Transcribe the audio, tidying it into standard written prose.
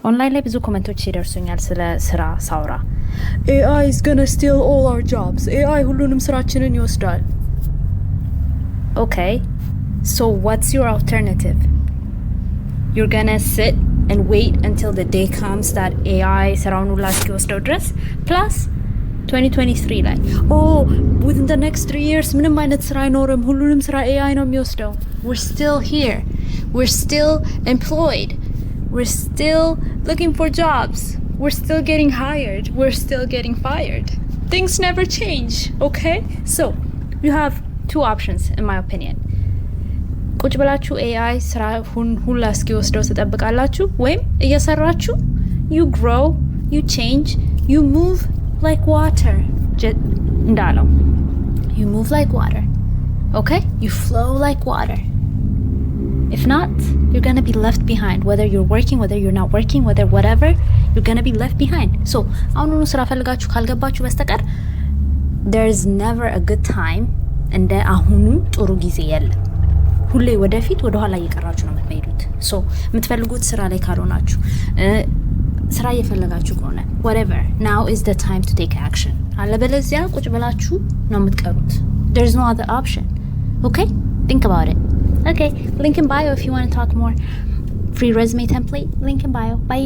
ኦንላይን ላይ ብዙ ኮሜንቶች ይደርሱኛል ስለ ስራ ሳውራ AI is gonna steal all our jobs. AI ሁሉንም ስራችንን ይወስዳል። Okay, so what's your alternative? You're gonna sit and wait until the day comes that AI ስራውን ሁላ እስኪወስደው ድረስ plus 2023 ላይ within the next 3 years ምንም አይነት ስራ አይኖርም ሁሉንም ስራ AI ነው የሚወስደው. We're still here. We're still employed. We're still looking for jobs. We're still getting hired. We're still getting fired. Things never change, okay? So, you have two options in my opinion. ቁጭ ብላችሁ AI ስራ ሁላ እስኪወስደው ትጠብቃላችሁ ወይም እየሰራችሁ you grow, you change, you move like water. እንዳለው you move like water. Okay? You flow like water. If not, you're going to be left behind. Whether you're working, whether you're not working, whether whatever, you're going to be left behind. So, አሁኑኑ ስራ ፈልጋችሁ ካልገባችሁ በስተቀር there is never a good time እንደ አሁኑ ጥሩ ጊዜ የለም። ሁሌ ወደፊት ወደ ኋላ እየቀራችሁ ነው የምትሄዱት። ሶ የምትፈልጉት ስራ ላይ ካልሆናችሁ ስራ እየፈለጋችሁ ከሆነ whatever, now is the time to take action. አለበለዚያ ቁጭ ብላችሁ ነው የምትቀሩት. There's no other option. Okay? Think about it. Okay, link in bio if you want to talk more. Free resume template, link in bio. Bye.